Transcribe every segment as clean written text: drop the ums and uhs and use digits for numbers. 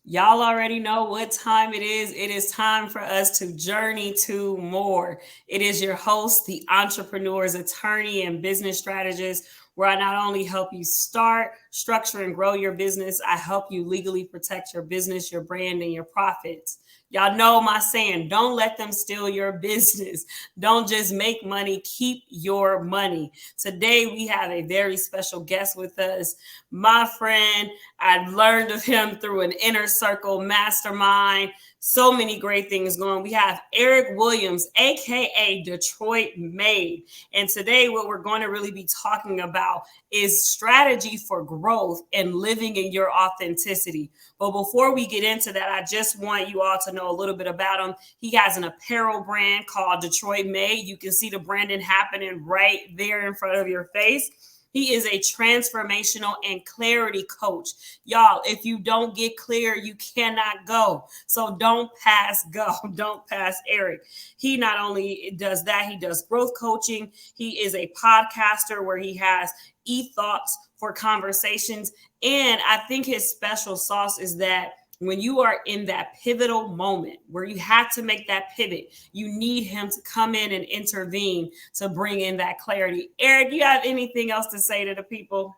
Y'all already know what time it is. It is time for us to journey to more. It is your host, the entrepreneur's attorney and business strategist, where I not only help you start, structure, and grow your business, I help you legally protect your business, your brand, and your profits. Y'all know my saying, don't let them steal your business. Don't just make money, keep your money. Today, we have a very special guest with us, my friend. I learned of him through an inner circle mastermind. So many great things going. We have Eric Williams, aka Detroit Made. And today, what we're going to really be talking about is strategy for growth and living in your authenticity. But before we get into that, I just want you all to know a little bit about him. He has an apparel brand called Detroit Made. You can see the branding happening right there in front of your face. He is a transformational and clarity coach. Y'all, if you don't get clear, you cannot go. So don't pass go. Don't pass Eric. He not only does that, he does growth coaching. He is a podcaster where he has e-thoughts for conversations. And I think his special sauce is that when you are in that pivotal moment where you have to make that pivot, you need him to come in and intervene to bring in that clarity. Eric, you have anything else to say to the people?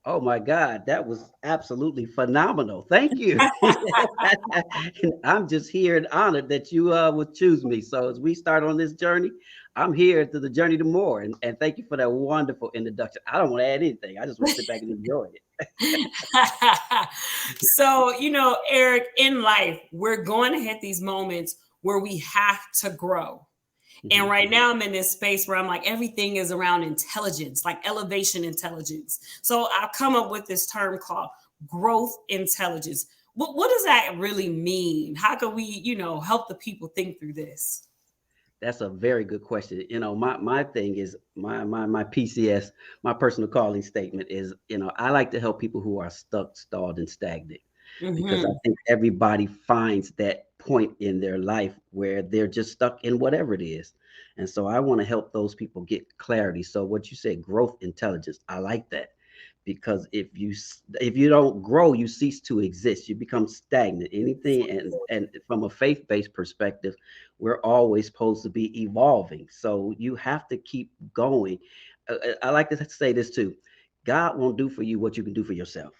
Oh my God, that was absolutely phenomenal. Thank you. And I'm just here and honored that you would choose me. So as we start on this journey, I'm here to the journey to more. And thank you for that wonderful introduction. I don't want to add anything. I just want to sit back and enjoy it. So, Eric, in life, we're going to hit these moments where we have to grow. And right now I'm in this space where I'm like, everything is around intelligence, like elevation intelligence. So I've come up with this term called growth intelligence. What does that really mean? How can we, help the people think through this? That's a very good question. My thing is my PCS, my personal calling statement is, I like to help people who are stuck, stalled, and stagnant because I Hmm. think everybody finds that point in their life where they're just stuck in whatever it is. And so I want to help those people get clarity. So what you said, growth intelligence, I like that because if you don't grow, you cease to exist. You become stagnant. Anything and from a faith-based perspective, we're always supposed to be evolving. So you have to keep going. I like to say this too. God won't do for you what you can do for yourself.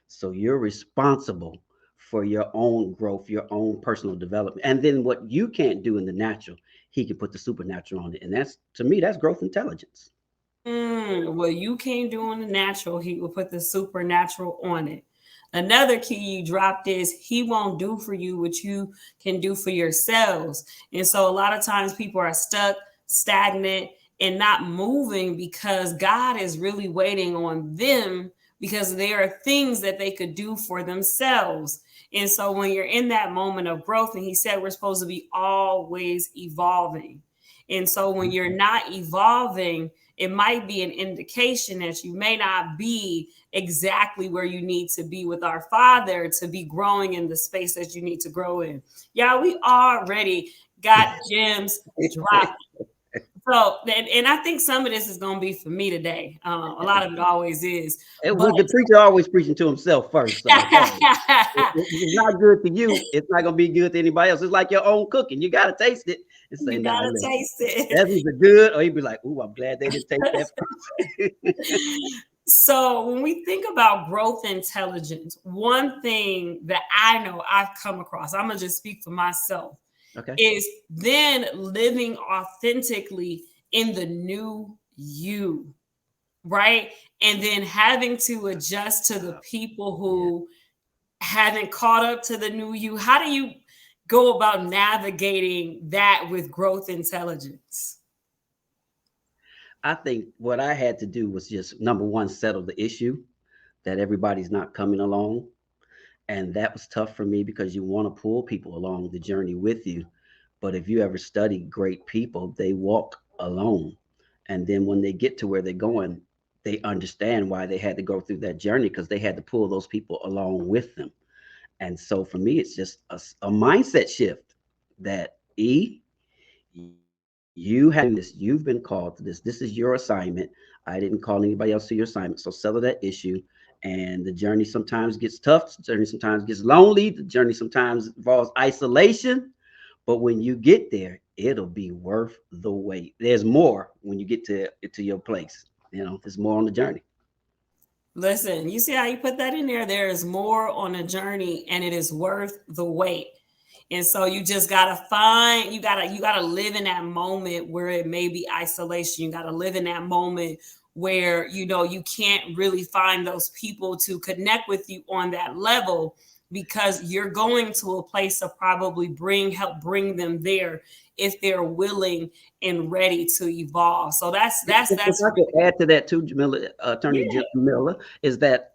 So you're responsible for your own growth, your own personal development. And then what you can't do in the natural, he can put the supernatural on it. And that's, to me, that's growth intelligence. What you can't do on the natural, he will put the supernatural on it. Another key you dropped is he won't do for you what you can do for yourselves. And so a lot of times people are stuck, stagnant, and not moving because God is really waiting on them because there are things that they could do for themselves. And so when you're in that moment of growth, and he said we're supposed to be always evolving. And so when you're not evolving, it might be an indication that you may not be exactly where you need to be with our Father to be growing in the space that you need to grow in. Yeah, we already got gems dropped. So, and I think some of this is going to be for me today. A lot of it always is. But The preacher always preaching to himself first. So hey, if it's not good to you, it's not going to be good to anybody else. It's like your own cooking. You got to taste it and say, you nah, got to listen, taste it. that's either good or you'd be like, ooh, I'm glad they didn't taste that first. So, when we think about growth intelligence, one thing that I know I've come across, I'm going to just speak for myself, Okay. is then living authentically in the new you, right? And then having to adjust to the people Yeah. who haven't caught up to the new you. How do you go about navigating that with growth intelligence? I think what I had to do was just number one, settle the issue that everybody's not coming along. And that was tough for me because you want to pull people along the journey with you. But if you ever study great people, they walk alone. And then when they get to where they're going, they understand why they had to go through that journey because they had to pull those people along with them. And so for me, it's just a mindset shift that you have to do this. You've been called to this. This is your assignment. I didn't call anybody else to your assignment. So settle that issue And the journey sometimes gets tough. The journey sometimes gets lonely. The journey sometimes involves isolation. But when you get there, it'll be worth the wait. There's more when you get to your place. There's more on the journey. Listen, you see how you put that in there? There is more on a journey and it is worth the wait. And so you just gotta find, you gotta live in that moment where it may be isolation. You gotta live in that moment where you can't really find those people to connect with you on that level, because you're going to a place to probably help bring them there if they're willing and ready to evolve. So that's that's If that's I could add to that too, Jamila, Attorney yeah. Jamila, is that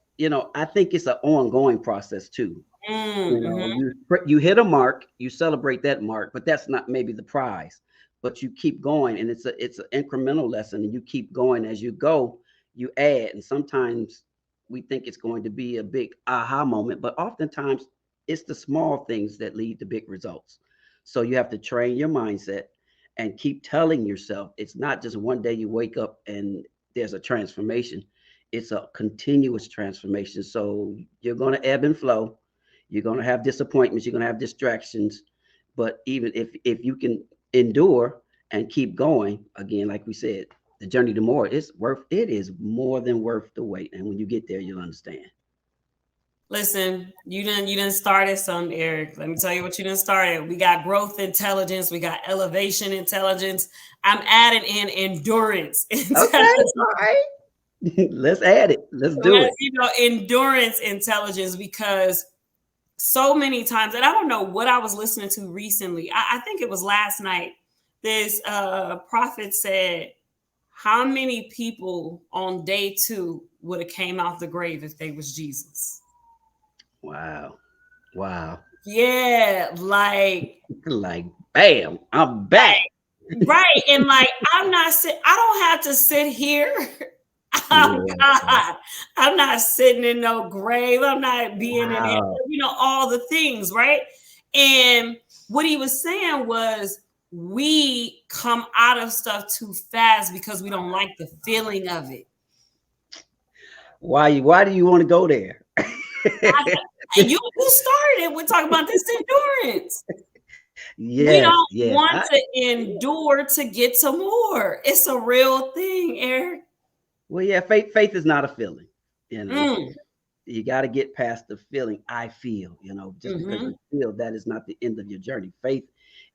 I think it's an ongoing process too. Mm-hmm. You hit a mark, you celebrate that mark, but that's not maybe the prize. But you keep going, and it's an incremental lesson, and you keep going as you go. You add, and sometimes we think it's going to be a big aha moment, but oftentimes it's the small things that lead to big results. So you have to train your mindset and keep telling yourself it's not just one day you wake up and there's a transformation. It's a continuous transformation. So you're going to ebb and flow, you're going to have disappointments, you're going to have distractions, but even if you can endure and keep going, again, like we said, the journey to more, it is more than worth the wait. And when you get there, you'll understand. Listen, you didn't start it, some Eric. Let me tell you what you didn't start it. We got growth intelligence, we got elevation intelligence. I'm adding in endurance Okay, intelligence. all right. Let's add it. Let's do it. Endurance intelligence, because so many times, and I don't know what I was listening to recently. I think it was last night. This prophet said, how many people on day two would have came out the grave if they was Jesus? Wow. Wow. Yeah, like, Like, bam, I'm back. right. And like, I don't have to sit here. Oh Yeah. God. I'm not sitting in no grave. I'm not being in it, Wow. all the things, right? And what he was saying was, we come out of stuff too fast because we don't like the feeling of it. Why do you want to go there? And you started with talking about this endurance. We Yes, don't yes. want to endure to get to more. It's a real thing, Eric. Well, yeah, faith is not a feeling. You know, Mm, you got to get past the feeling. I feel, just because hmm you feel, that is not the end of your journey. Faith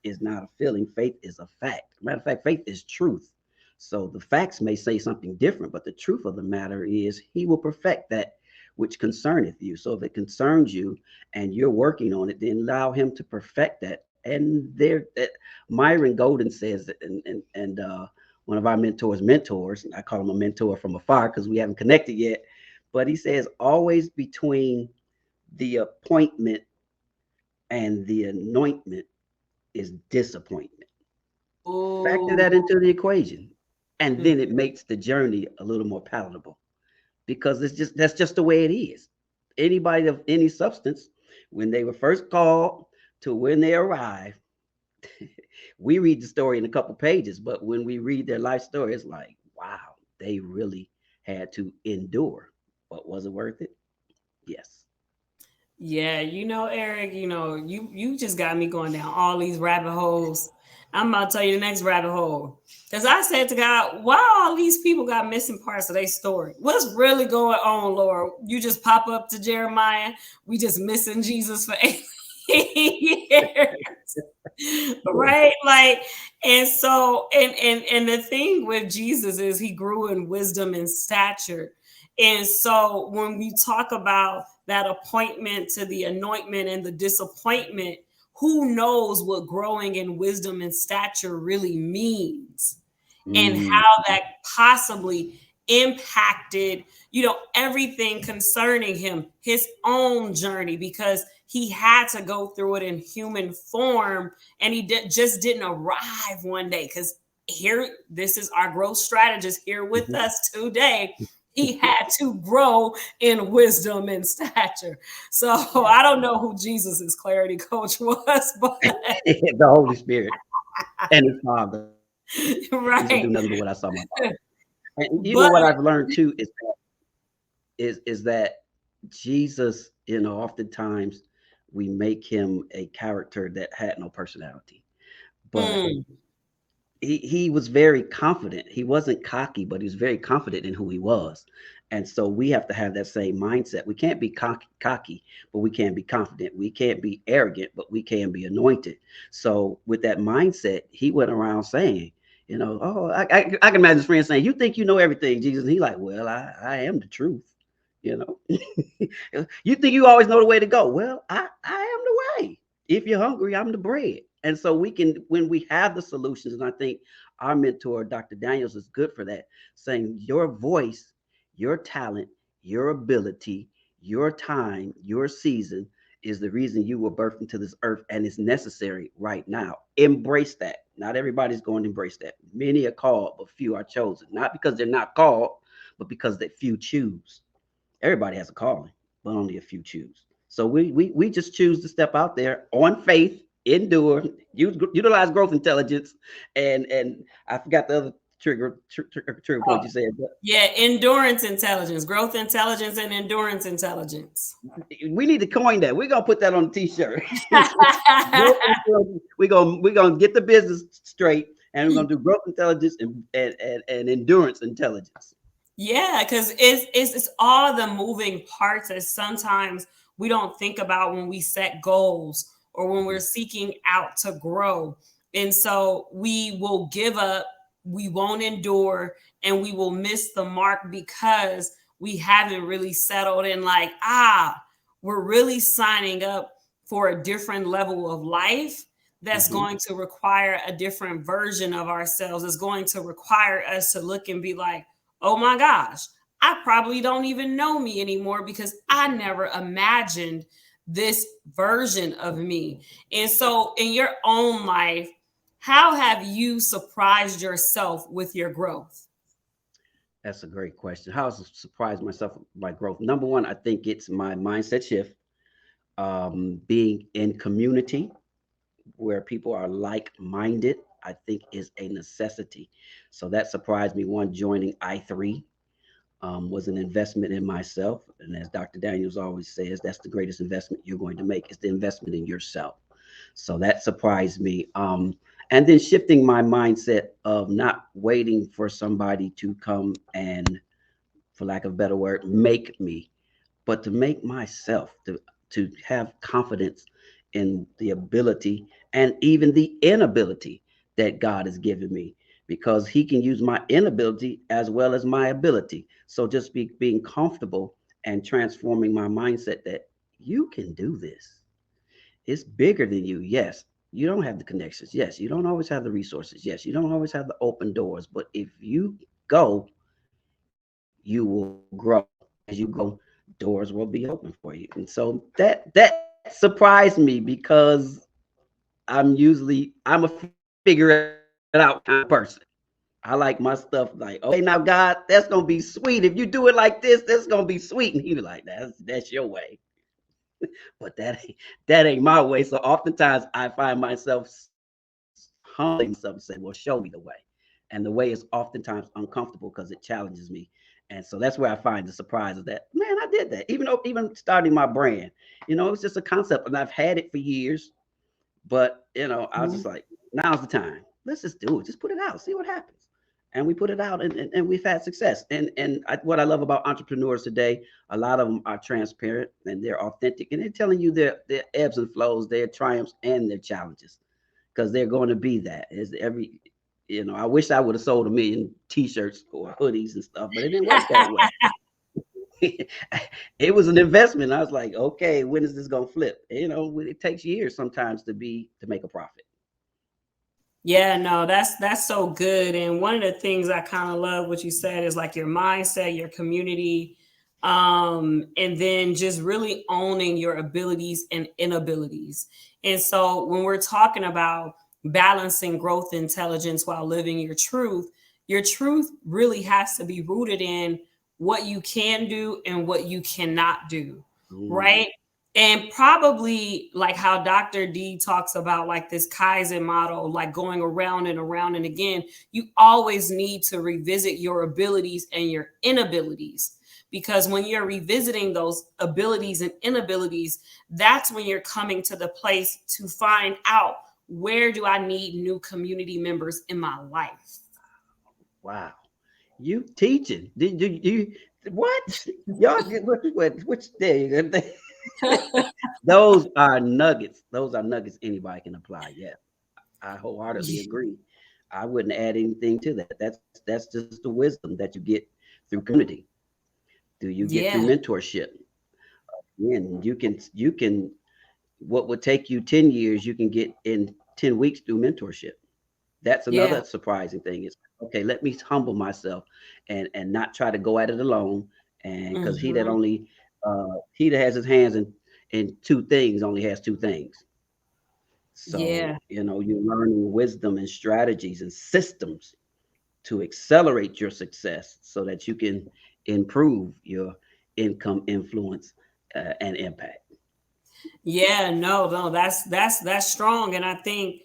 is not a feeling. Faith is a fact. Matter of fact, faith is truth. So the facts may say something different, but the truth of the matter is he will perfect that which concerneth you. So if it concerns you and you're working on it, then allow him to perfect that. And Myron Golden says that, and one of our mentors, and I call him a mentor from afar because we haven't connected yet, but he says always between the appointment and the anointment is disappointment. Factor Ooh. that into the equation, and Mhm. then it makes the journey a little more palatable, because that's just the way it is. Anybody of any substance, when they were first called to when they arrive, we read the story in a couple pages, but when we read their life story, it's like, wow, they really had to endure. But was it worth it? Yes. Yeah, Eric, you just got me going down all these rabbit holes. I'm about to tell you the next rabbit hole. Because I said to God, why all these people got missing parts of their story? What's really going on, Lord? You just pop up to Jeremiah. We just missing Jesus for 8 years. Right? Like, and so, and the thing with Jesus is he grew in wisdom and stature. And so when we talk about that appointment to the anointment and the disappointment, who knows what growing in wisdom and stature really means, and Mm, how that possibly impacted, everything concerning him, his own journey, because he had to go through it in human form, and just didn't arrive one day. Because here, this is our growth strategist here with mhm. us today. He had to grow in wisdom and stature. So I don't know who Jesus's clarity coach was, but The Holy Spirit and His Father. He said, "Do right. nothing but what I saw my Father." And But what I've learned too is that Jesus, oftentimes we make him a character that had no personality, but Mm, he was very confident. He wasn't cocky, but he was very confident in who he was. And so we have to have that same mindset. We can't be cocky, but we can be confident. We can't be arrogant, but we can be anointed. So with that mindset, he went around saying, oh, I can imagine his friends saying, "You think you know everything, Jesus?" And he like, "Well, I am the truth." You know, you think you always know the way to go. Well, I am the way. If you're hungry, I'm the bread. And so we can, when we have the solutions, and I think our mentor, Dr. Daniels, is good for that, saying your voice, your talent, your ability, your time, your season is the reason you were birthed into this earth and it's necessary right now. Embrace that. Not everybody's going to embrace that. Many are called, but few are chosen. Not because they're not called, but because that few choose. Everybody has a calling, but only a few choose. So we just choose to step out there on faith, endure, utilize growth intelligence, and I forgot the other trigger point oh, you said. But yeah, endurance intelligence, growth intelligence, and endurance intelligence. we need to coin that. We're gonna put that on the t-shirt. We're gonna get the business straight, and we're gonna do growth intelligence and endurance intelligence. Yeah, because it's all the moving parts that sometimes we don't think about when we set goals or when we're seeking out to grow. And so we will give up, we won't endure, and we will miss the mark because we haven't really settled in, like, we're really signing up for a different level of life that's Mm-hmm. going to require a different version of ourselves. It's going to require us to look and be like, oh my gosh, I probably don't even know me anymore because I never imagined this version of me. And so, in your own life, how have you surprised yourself with your growth? That's a great question. How I surprised myself by growth? Number one, I think it's my mindset shift. Being in community where people are like-minded, I think is a necessity. So that surprised me. One, joining I3 was an investment in myself, and as Dr. Daniels always says, that's the greatest investment you're going to make. Is the investment in yourself. So that surprised me. And then shifting my mindset of not waiting for somebody to come and, for lack of a better word, make me, but to make myself, to have confidence in the ability and even the inability that God has given me, because he can use my inability as well as my ability. So just being comfortable and transforming my mindset that you can do this. It's bigger than you. Yes, you don't have the connections. Yes, you don't always have the resources. Yes, you don't always have the open doors. But if you go, you will grow. And as you grow, doors will be open for you. And so that surprised me because I'm a figure it out kind of person. I like my stuff like, okay, now God, that's gonna be sweet. If you do it like this, that's gonna be sweet. And he was like, that's your way. But that ain't my way. So oftentimes I find myself humbling myself and say, well, show me the way. And the way is oftentimes uncomfortable because it challenges me. And so that's where I find the surprise of that. Man, I did that. Even starting my brand, it was just a concept, and I've had it for years. But I was just Mhm. like, now's the time. Let's just do it. Just put it out, see what happens. And we put it out, and we've had success. What I love about entrepreneurs today, a lot of them are transparent and they're authentic, and they're telling you their ebbs and flows, their triumphs and their challenges, because they're going to be that. Is every I wish I would have sold a million T-shirts or hoodies and stuff, but it didn't work that way. It was an investment. I was like, okay, when is this gonna flip? It takes years sometimes to make a profit. Yeah, no, that's so good. And one of the things I kind of love what you said is like your mindset, your community, and then just really owning your abilities and inabilities. And so when we're talking about balancing growth intelligence while living your truth really has to be rooted in what you can do and what you cannot do, Mm, right? And probably like how Dr. D talks about like this Kaizen model, like going around and around and again, you always need to revisit your abilities and your inabilities because when you're revisiting those abilities and inabilities, that's when you're coming to the place to find out, where do I need new community members in my life? Wow. You teaching? Did you what? Y'all get which there you go. Those are nuggets. Those are nuggets anybody can apply. Yes, I wholeheartedly agree. I wouldn't add anything to that. That's just the wisdom that you get through community. Do you get through Yeah, mentorship? And you can what would take you 10 years, you can get in 10 weeks through mentorship. That's yeah, another surprising thing is, okay, let me humble myself and not try to go at it alone. And because hmm, he that has his hands in two things only has two things. So, yeah. you're learning wisdom and strategies and systems to accelerate your success so that you can improve your income, influence, and impact. Yeah, no, that's strong. And I think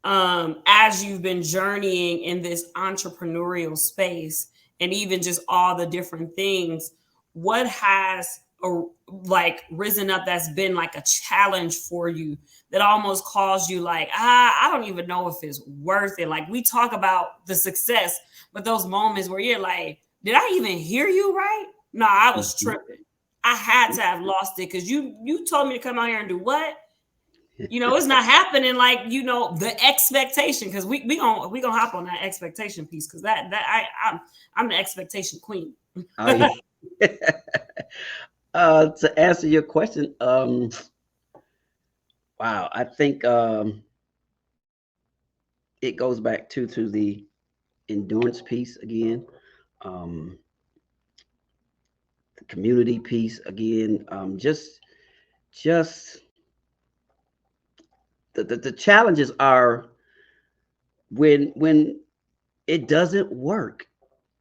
as you've been journeying in this entrepreneurial space, and even just all the different things, what has like risen up that's been like a challenge for you, that almost caused you like, I don't even know if it's worth it. Like, we talk about the success, but those moments where you're like, did I even hear you right? No, I was Mhm. tripping. I had to have lost it, because you told me to come out here and do what? It's not happening like, the expectation, because we gonna hop on that expectation piece, because that I'm the expectation queen. Oh, yeah. To answer your question, wow, I think it goes back to the endurance piece again, um, the community piece again. Just the challenges are when it doesn't work.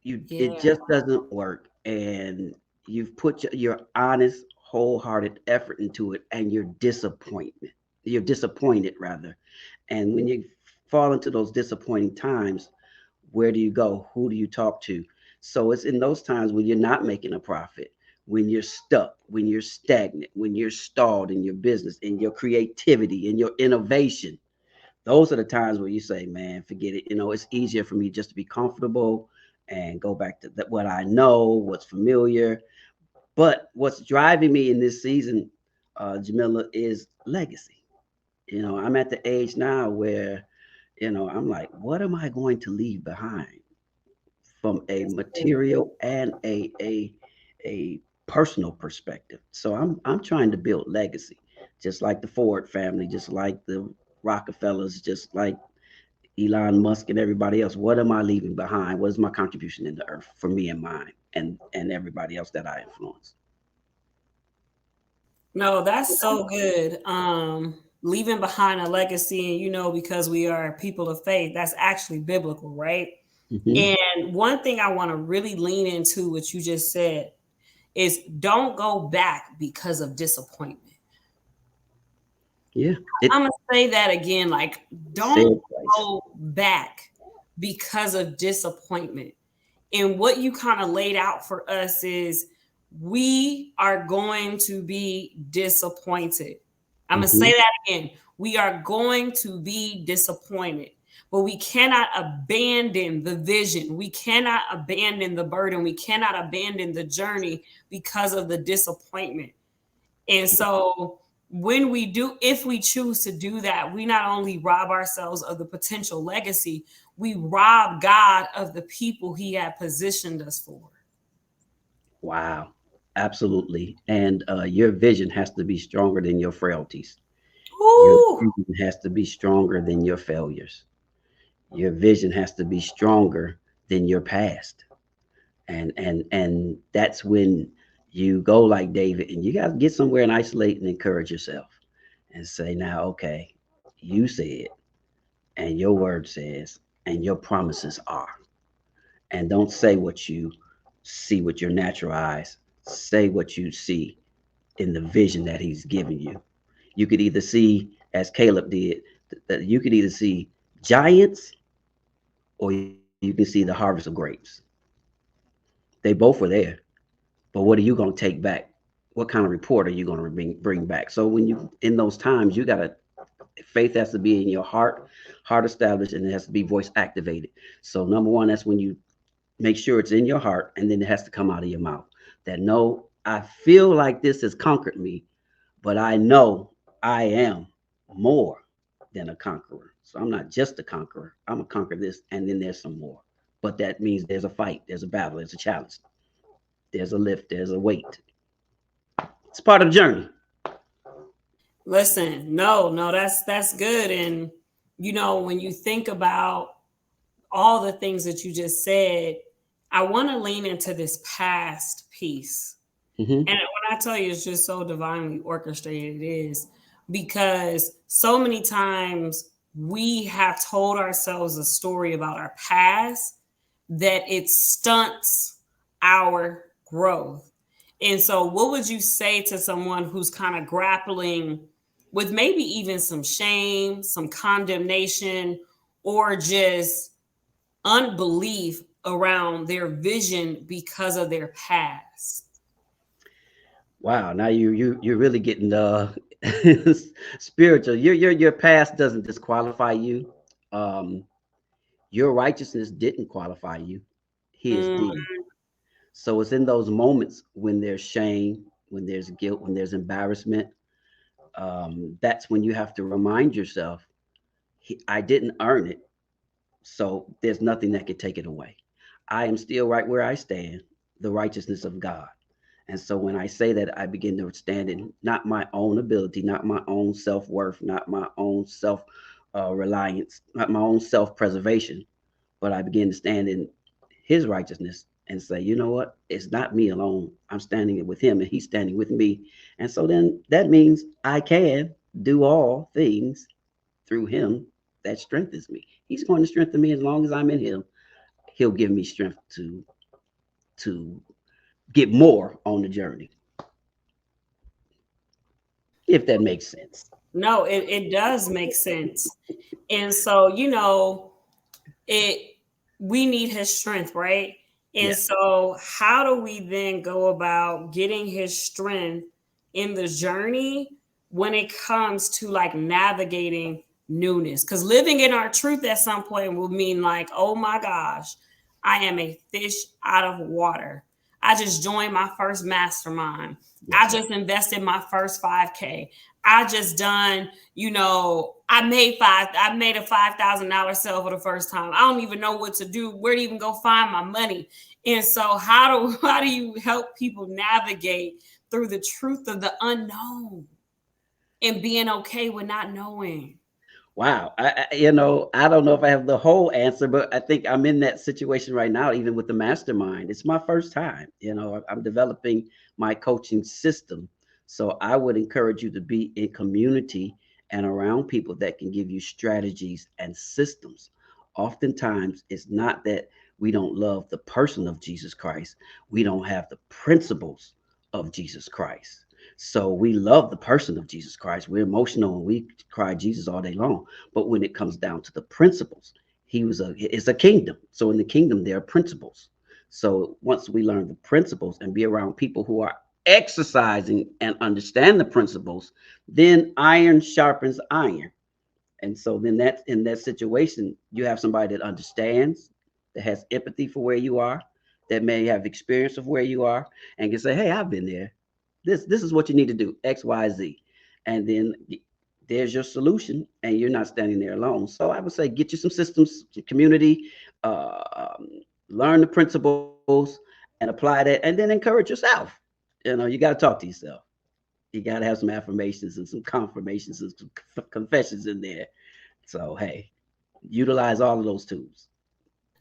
It Yeah, just doesn't work, and you've put your honest, wholehearted effort into it, and you're disappointed rather. And when you fall into those disappointing times, where do you go? Who do you talk to? So it's in those times when you're not making a profit, when you're stuck, when you're stagnant, when you're stalled in your business, in your creativity, in your innovation. Those are the times where you say, man, forget it. It's easier for me just to be comfortable and go back to what I know, what's familiar. But what's driving me in this season, Jamila, is legacy. I'm at the age now where, I'm like, what am I going to leave behind from a that's good. material and a personal perspective? So I'm trying to build legacy, just like the Ford family, just like the Rockefellers, just like Elon Musk and everybody else. What am I leaving behind? What is my contribution in the earth for me and mine and everybody else that I influence? No, that's so good. Leaving behind a legacy, and because we are people of faith, that's actually biblical, right? Hmm. And one thing I want to really lean into what you just said is, don't go back because of disappointment. Yeah, I'm it gonna say that again, like, don't said twice. go back because of disappointment. And what you kind of laid out for us is, we are going to be disappointed. I'm gonna say Hmm. that again. We are going to be disappointed, but we cannot abandon the vision. We cannot abandon the burden. We cannot abandon the journey because of the disappointment. And so, if we choose to do that, we not only rob ourselves of the potential legacy, we rob God of the people he had positioned us for. Wow, absolutely. And your vision has to be stronger than your frailties. Your Ooh, vision has to be stronger than your failures. Your vision has to be stronger than your past. And that's when you go like David, and you got to get somewhere and isolate and encourage yourself and say, now, okay, you said, and your word says, and your promises are. And don't say what you see with your natural eyes. Say what you see in the vision that he's given you. You could either see, as Caleb did, that you could either see giants or you can see the harvest of grapes. They both were there. but what are you going to take back? What kind of report are you going to bring back? So when you in those times, you got to faith has to be in your heart established, and it has to be voice activated. So number one, that's when you make sure it's in your heart, and then it has to come out of your mouth. That no, I feel like this has conquered me, but I know I am more than a conqueror. So I'm not just a conqueror. I'm gonna conquer this, and then there's some more. But that means there's a fight, there's a battle, there's a challenge, there's a lift, there's a weight. It's part of the journey. Listen, no, that's good. And when you think about all the things that you just said, I want to lean into this past piece. Hmm. And when I tell you it's just so divinely orchestrated, it is because so many times we have told ourselves a story about our past that it stunts our growth. And so, what would you say to someone who's kind of grappling with maybe even some shame, some condemnation, or just unbelief around their vision because of their past? Wow, now you're really getting spiritual. Your past doesn't disqualify you. Um, your righteousness didn't qualify you. His Mm, did. So it's in those moments when there's shame, when there's guilt, when there's embarrassment. That's when you have to remind yourself, I didn't earn it, so there's nothing that could take it away. I am still right where I stand, the righteousness of God. And so when I say that, I begin to stand in not my own ability, not my own self worth, not my own self reliance, not my own self preservation, but I begin to stand in His righteousness and say, you know what? It's not me alone. I'm standing with Him, and He's standing with me. And so then that means I can do all things through Him that strengthens me. He's going to strengthen me as long as I'm in Him. He'll give me strength to get more on the journey, if that makes sense. no, it does make sense. And so, it we need his strength, right? And Yes. so how do we then go about getting his strength in the journey when it comes to like navigating newness? Because living in our truth at some point will mean like, oh my gosh, I am a fish out of water. I just joined my first mastermind. I Yes, sir. just invested my first 5K. I just done, I made a $5,000 sale for the first time. I don't even know what to do, where to even go find my money. And so how do you help people navigate through the truth of the unknown and being okay with not knowing? Wow. I don't know if I have the whole answer, but I think I'm in that situation right now, even with the mastermind. It's my first time. I'm developing my coaching system. So I would encourage you to be in community and around people that can give you strategies and systems. Oftentimes, it's not that we don't love the person of Jesus Christ, we don't have the principles of Jesus Christ. So we love the person of Jesus Christ. We're emotional and we cry Jesus all day long. But when it comes down to the principles, it's a kingdom. So in the kingdom, there are principles. So once we learn the principles and be around people who are exercising and understand the principles, then iron sharpens iron. And so then that's in that situation, you have somebody that understands, that has empathy for where you are, that may have experience of where you are, and can say, "Hey, I've been there. This is what you need to do, X, Y, Z." And then there's your solution, and you're not standing there alone. So I would say get you some systems, some community, uh, um, learn the principles, and apply that, and then encourage yourself. You got to talk to yourself. You got to have some affirmations and some confirmations and some confessions in there. So hey, utilize all of those tools,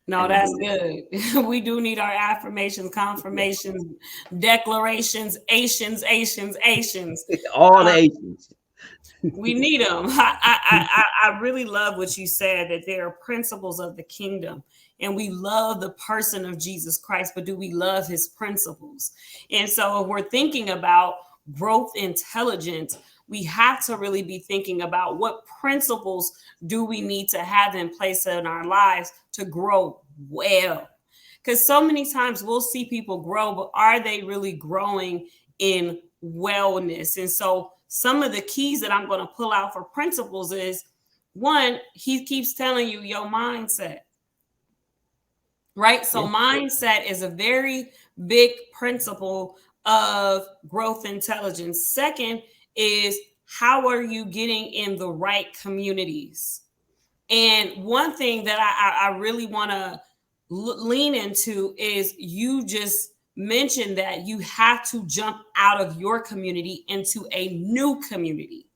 No, and we'll that's be good. We do need our affirmations, confirmations, declarations, Asians. all the Asians. We need them. I really love what you said that there are principles of the kingdom, and we love the person of Jesus Christ, but do we love his principles? And so, if we're thinking about growth intelligence, we have to really be thinking about what principles do we need to have in place in our lives to grow well. Because so many times we'll see people grow, but are they really growing in wellness? And so some of the keys that I'm going to pull out for principles is one, he keeps telling you your mindset, right? So Yeah. mindset is a very big principle of growth intelligence. Second is how are you getting in the right communities? And one thing that I really want to lean into is you just mentioned that you have to jump out of your community into a new community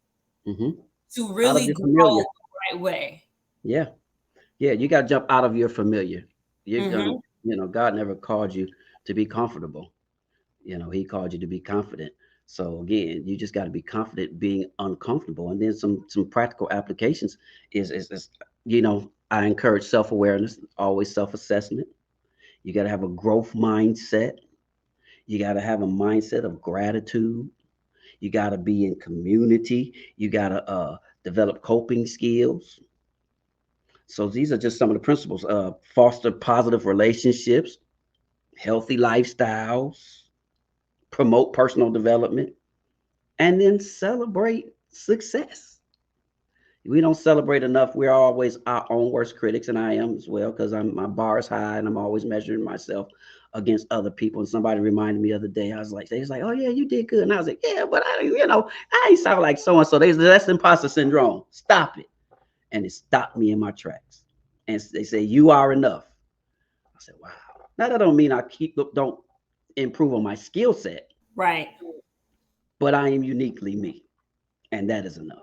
Hmm. to Out of really your grow familiar. the right way. Yeah. Yeah. You got to jump out of your familiar. You're going to, Hmm. God never called you to be comfortable. He called you to be confident. So again, you just got to be confident being uncomfortable. And then some practical applications is I encourage self-awareness, always self-assessment. You got to have a growth mindset. You got to have a mindset of gratitude. You got to be in community. You got to develop coping skills. So these are just some of the principles. Foster positive relationships, healthy lifestyles, promote personal development, and then celebrate success. We don't celebrate enough. We're always our own worst critics, and I am as well because my bar is high and I'm always measuring myself against other people. And somebody reminded me the other day, I was like, they was like, "Oh yeah, you did good," and I was like, "Yeah, but I ain't sound like so and so." That's imposter syndrome. Stop it, and it stopped me in my tracks. And they say you are enough. I said, "Wow." Now that don't mean I don't improve on my skill set, Right. but I am uniquely me, and that is enough.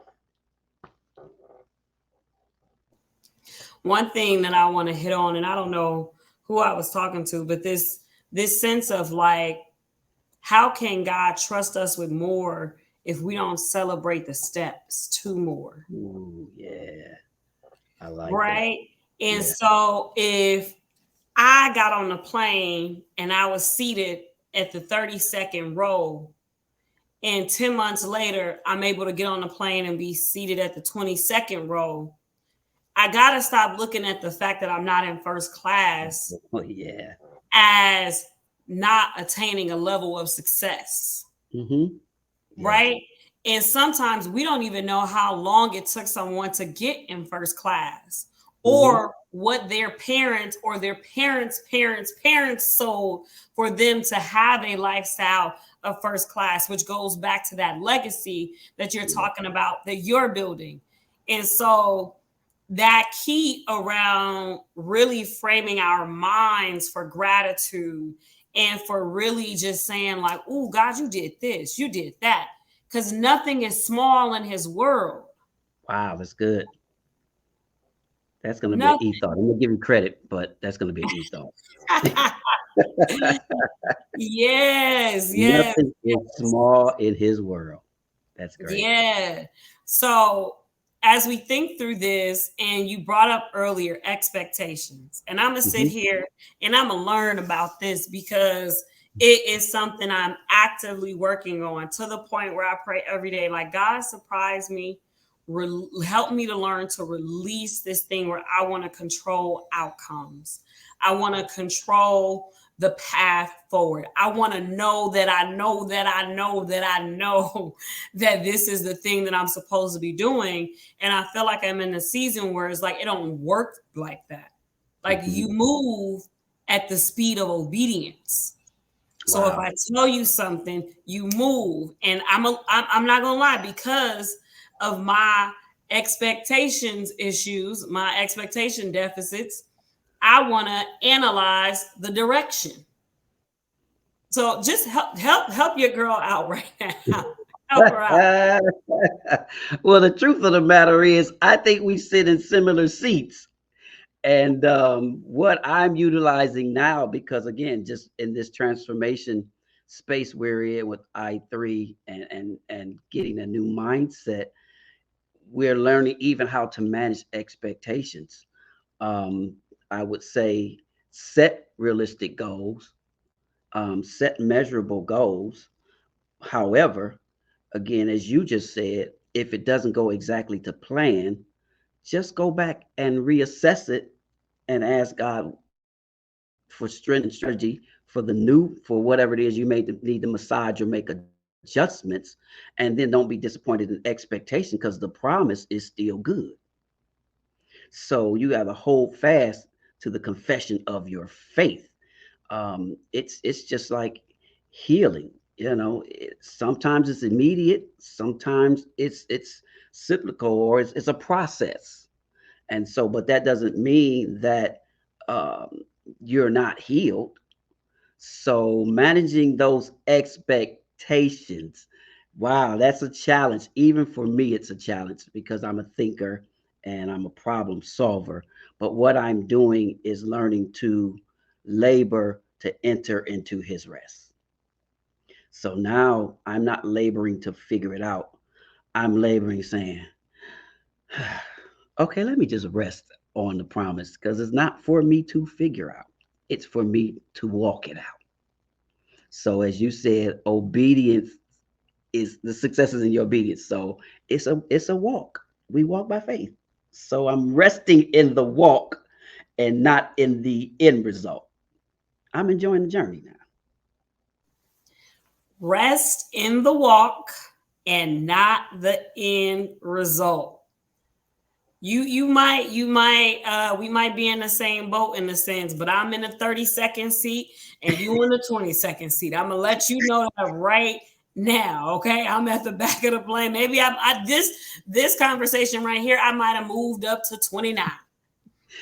One thing that I want to hit on, and I don't know who I was talking to, but this sense of like, how can God trust us with more if we don't celebrate the steps to more? Ooh, yeah. I like that. Right. And Yeah. so if I got on the plane and I was seated at the 32nd row, and 10 months later, I'm able to get on the plane and be seated at the 22nd row, I got to stop looking at the fact that I'm not in first class Oh, yeah. as not attaining a level of success, Mm-hmm. Yes. right? And sometimes we don't even know how long it took someone to get in first class Mm-hmm. or what their parents or their parents sold for them to have a lifestyle of first class, which goes back to that legacy that you're Yeah. talking about that you're building. And so that key around really framing our minds for gratitude and for really just saying like, oh God, you did this, you did that, because nothing is small in his world. Wow, that's good. That's going to be an Nothing. e-thought. I'm going to give you credit, but that's going to be an e-thought. Yes, yes, Nothing is small in his world. That's great. yeah. So as we think through this, and you brought up earlier expectations, and I'm gonna sit Mm-hmm. here and I'm gonna learn about this because it is something I'm actively working on to the point where I pray every day, like God surprise me, help me to learn to release this thing where I want to control outcomes. I want to control the path forward. I want to know that I know that I know that I know that this is the thing that I'm supposed to be doing. And I feel like I'm in a season where it's like it don't work like that. Like Mm-hmm. you move at the speed of obedience. So if Wow. I tell you something, you move. And I'm not gonna lie, because of my expectations issues, my expectation deficits, I want to analyze the direction. So just help your girl out right now. Help her out. Well, the truth of the matter is, I think we sit in similar seats. And what I'm utilizing now, because again, just in this transformation space we're in with I3 and getting a new mindset, we're learning even how to manage expectations. Um, I would say set realistic goals, set measurable goals. However, again, as you just said, if it doesn't go exactly to plan, just go back and reassess it and ask God, for strength and strategy for the new, for whatever it is you may need to massage or make adjustments, and then don't be disappointed in expectation because the promise is still good. So you got to hold fast to the confession of your faith. It's just like healing. Sometimes it's immediate, sometimes it's cyclical, or it's a process. And so, but that doesn't mean that um, you're not healed. So managing those expectations, wow, that's a challenge. Even for me, it's a challenge because I'm a thinker and I'm a problem solver. But what I'm doing is learning to labor to enter into his rest. So now I'm not laboring to figure it out. I'm laboring saying, okay, let me just rest on the promise because it's not for me to figure out. It's for me to walk it out. So as you said, obedience is the success is in your obedience. So it's a walk. We walk by faith. So I'm resting in the walk and not in the end result. I'm enjoying the journey now. Rest in the walk and not the end result. You might we might be in the same boat in a sense, but I'm in the 30-second seat and you in the 20-second seat. I'm gonna let you know that right now. Okay, I'm at the back of the plane. Maybe I this conversation right here, I might have moved up to 29.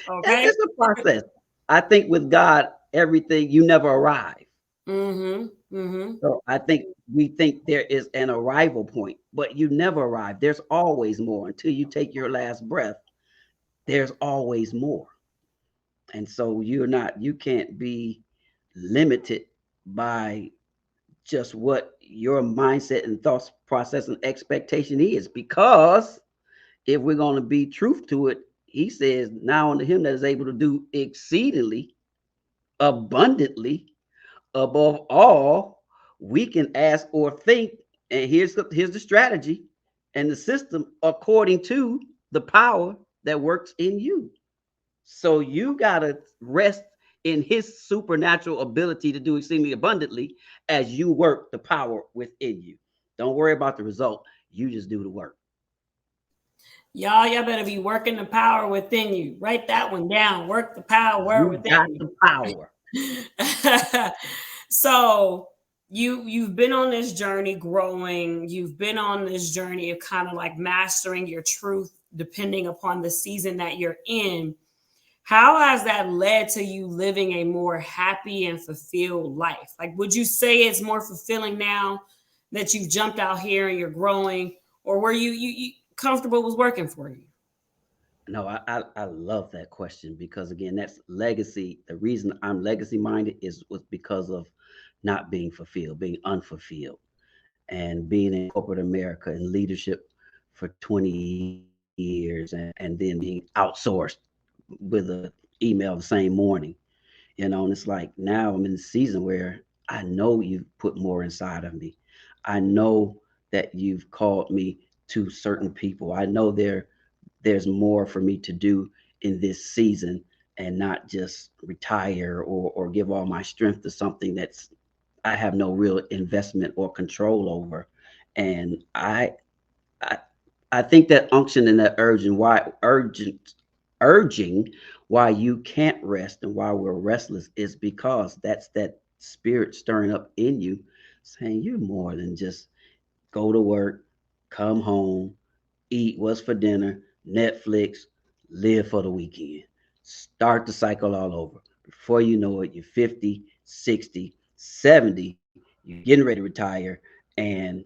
Okay. It's a process. I think with God, everything you never arrive. Mm-hmm. Mm-hmm. So I think we think there is an arrival point, but you never arrive. There's always more until you take your last breath. There's always more. And so you can't be limited by just what your mindset and thoughts process and expectation is, because if we're going to be truth to it, he says, now unto him that is able to do exceedingly abundantly above all we can ask or think. And here's the strategy and the system according to the power that works in you. So you got to rest in his supernatural ability to do exceedingly abundantly as you work the power within you. Don't worry about the result. You just do the work. Y'all better be working the power within you. Write that one down. Work the power You got within the power. you. So you've been on this journey growing. You've been on this journey of kind of like mastering your truth, depending upon the season that you're in. How has that led to you living a more happy and fulfilled life? Like, would you say it's more fulfilling now that you've jumped out here and you're growing, or were you comfortable was working for you? No, I love that question because again, that's legacy. The reason I'm legacy minded was because of not being fulfilled, being unfulfilled, and being in corporate America and leadership for 20 years, and then being outsourced with a email the same morning. And it's like now I'm in the season where I know you've put more inside of me. I know that you've called me to certain people. I know there's more for me to do in this season, and not just retire or give all my strength to something that's I have no real investment or control over. And I I think that unction and that urging why you can't rest and why we're restless is because that's that spirit stirring up in you, saying you're more than just go to work, come home, eat what's for dinner, Netflix, live for the weekend. Start the cycle all over. Before you know it, you're 50, 60, 70, you're getting ready to retire, and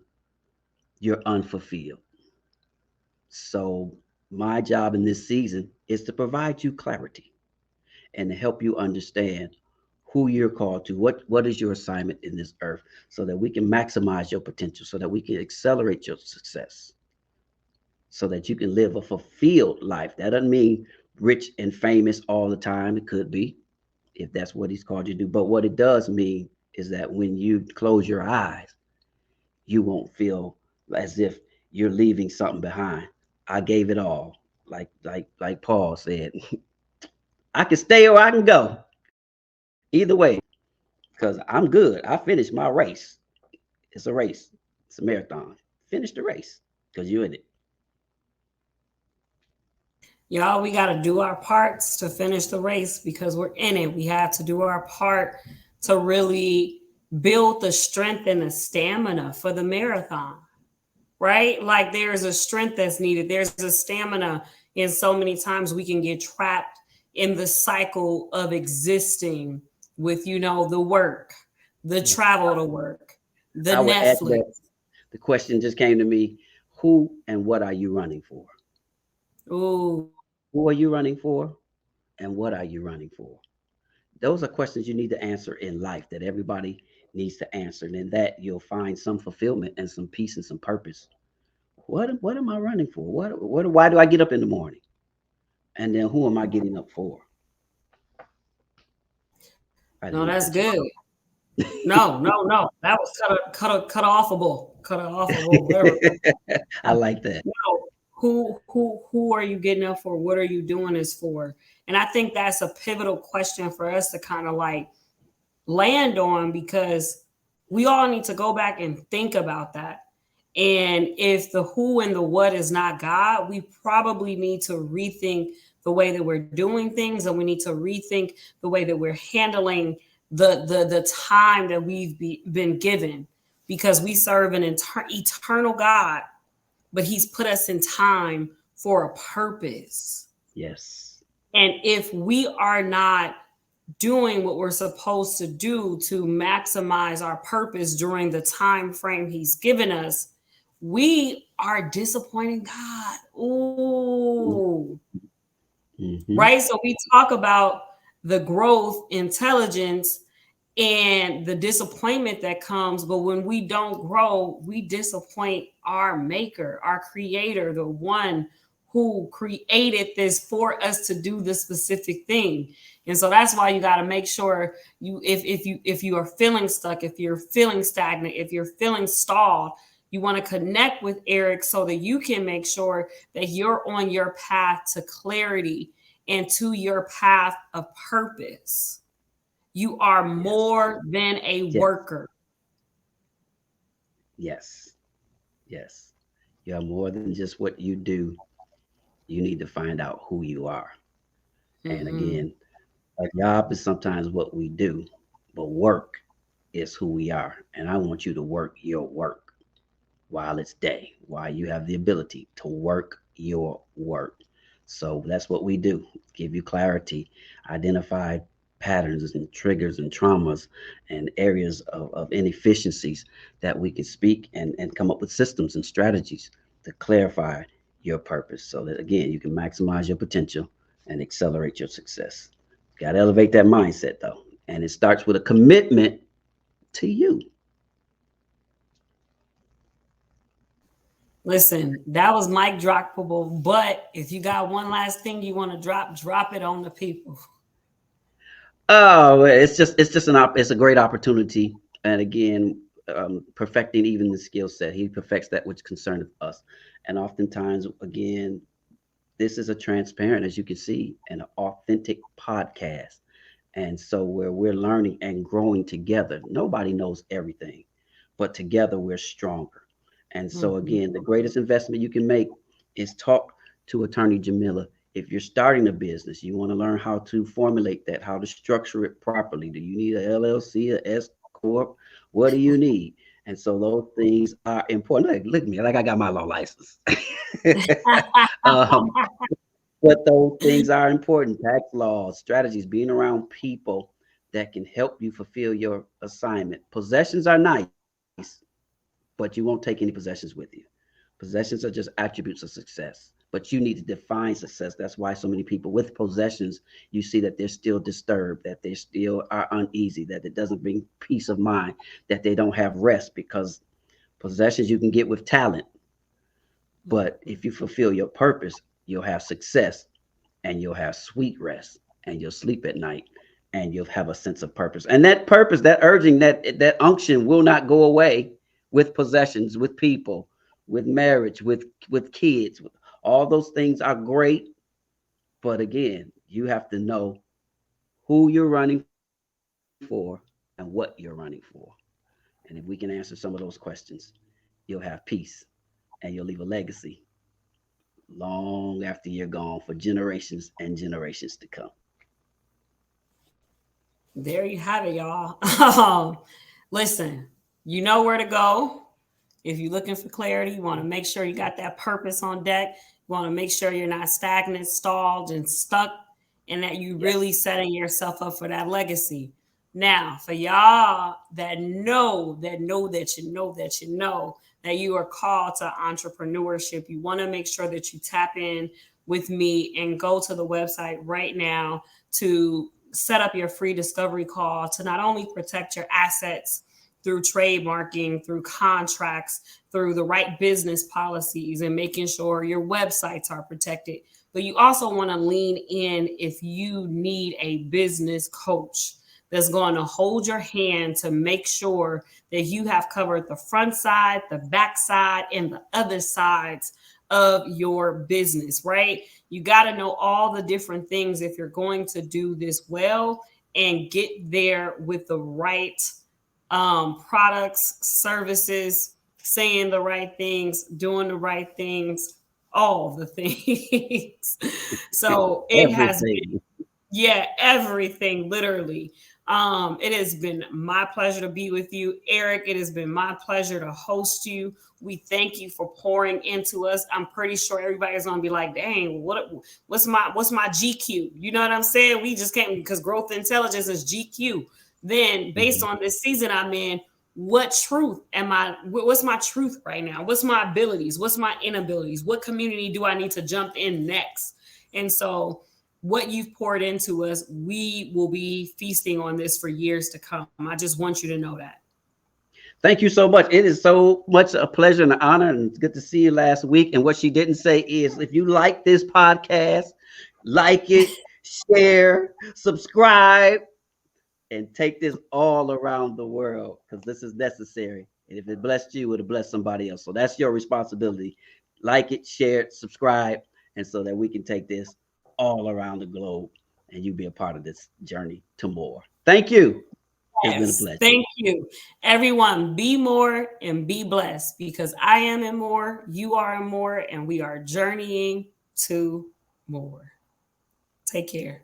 you're unfulfilled. So, my job in this season is to provide you clarity and to help you understand who you're called to, what is your assignment in this earth, so that we can maximize your potential, so that we can accelerate your success, so that you can live a fulfilled life. That doesn't mean rich and famous all the time. It could be, if that's what he's called you to do. But what it does mean is that when you close your eyes, you won't feel as if you're leaving something behind. I gave it all. Like Paul said, I can stay or I can go. Either way, because I'm good. I finished my race. It's a race. It's a marathon. Finish the race because you're in it. Y'all, we got to do our parts to finish the race because we're in it. We have to do our part to really build the strength and the stamina for the marathon, right? Like there's a strength that's needed, there's a stamina. And so many times we can get trapped in the cycle of existing with, the work, the Yes. travel to work, the I would add to Netflix. that. The question just came to me: who and what are you running for? Ooh, Who are you running for, and what are you running for? Those are questions you need to answer in life that everybody needs to answer. And in that, you'll find some fulfillment and some peace and some purpose. What am I running for? Why do I get up in the morning? And then who am I getting up for? I no, didn't mean to that's cut you good. No, no, no. That was cut offable, cut offable, whatever. off. I like that. No, who are you getting up for? What are you doing this for? And I think that's a pivotal question for us to kind of like land on because we all need to go back and think about that. And if the who and the what is not God, we probably need to rethink the way that we're doing things, and we need to rethink the way that we're handling the time that been given, because we serve an eternal God, but He's put us in time for a purpose. Yes. And if we are not doing what we're supposed to do to maximize our purpose during the time frame He's given us, we are disappointing God. Ooh. Mm-hmm. Right? So we talk about the growth, intelligence, and the disappointment that comes. But when we don't grow, we disappoint our maker, our creator, the one who created this for us to do the specific thing. And so that's why you got to make sure if you are feeling stuck, if you're feeling stagnant, if you're feeling stalled, you want to connect with Eric so that you can make sure that you're on your path to clarity and to your path of purpose. You are Yes. more than a Yes. worker. Yes. Yes. You're more than just what you do. You need to find out who you are. And Mm-hmm. again, a job is sometimes what we do, but work is who we are. And I want you to work your work while it's day, while you have the ability to work your work. So that's what we do: give you clarity, identify patterns and triggers and traumas and areas of inefficiencies that we can speak and come up with systems and strategies to clarify your purpose so that, again, you can maximize your potential and accelerate your success. Got to elevate that mindset, though. And it starts with a commitment to you. Listen, that was mic droppable. But if you got one last thing you want to drop it on the people. Oh, it's a great opportunity, and again, perfecting even the skill set. He perfects that which concerneth us, and oftentimes, again, this is a transparent, as you can see, an authentic podcast, and so where we're learning and growing together. Nobody knows everything, but together we're stronger. And so, Mhm. again, the greatest investment you can make is talk to Attorney Jamila. If you're starting a business, you want to learn how to formulate that, how to structure it properly. Do you need a LLC, a S corp? What do you need? And so those things are important. Look at me, like I got my law license. um, but those things are important: tax laws, strategies, being around people that can help you fulfill your assignment. Possessions are nice, but you won't take any possessions with you. Possessions are just attributes of success, but you need to define success. That's why so many people with possessions, you see that they're still disturbed, that they still are uneasy, that it doesn't bring peace of mind, that they don't have rest, because possessions you can get with talent, but if you fulfill your purpose, you'll have success, and you'll have sweet rest, and you'll sleep at night, and you'll have a sense of purpose. And that purpose, that urging, that unction will not go away with possessions, with people, with marriage, with kids. All those things are great, but again, you have to know who you're running for for and what you're running for. And if we can answer some of those questions, you'll have peace and you'll leave a legacy long after you're gone for generations and generations to come. There you have it, y'all. Listen, you know where to go. If you're looking for clarity, you want to make sure you got that purpose on deck. You want to make sure you're not stagnant, stalled, and stuck, and that you Yes. really setting yourself up for that legacy. Now, for y'all that know, that you are called to entrepreneurship, you want to make sure that you tap in with me and go to the website right now to set up your free discovery call to not only protect your assets through trademarking, through contracts, through the right business policies, and making sure your websites are protected. But you also want to lean in if you need a business coach that's going to hold your hand to make sure that you have covered the front side, the back side, and the other sides of your business, right? You got to know all the different things if you're going to do this well and get there with the right products, services, saying the right things, doing the right things, all the things. So it has been, Everything. yeah, everything literally. It has been my pleasure to be with you, Eric. It has been my pleasure to host you. We thank you for pouring into us. I'm pretty sure everybody's gonna be like, "Dang, what's my GQ?" You know what I'm saying? We just can't because growth intelligence is GQ. Then, based Mhm. on this season I'm in, what truth am I? What's my truth right now? What's my abilities? What's my inabilities? What community do I need to jump in next? And so what you've poured into us, we will be feasting on this for years to come. I just want you to know that. Thank you so much. It is so much a pleasure and an honor, and it's good to see you last week. And what she didn't say is if you like this podcast, like it, share, subscribe, and take this all around the world because this is necessary. And if it blessed you, it'll bless somebody else. So that's your responsibility. Like it, share it, subscribe, and so that we can take this all around the globe and you be a part of this journey to more. Thank you. It's been a Yes, pleasure. thank you. Everyone, be more and be blessed because I am in more, you are in more, and we are journeying to more. Take care.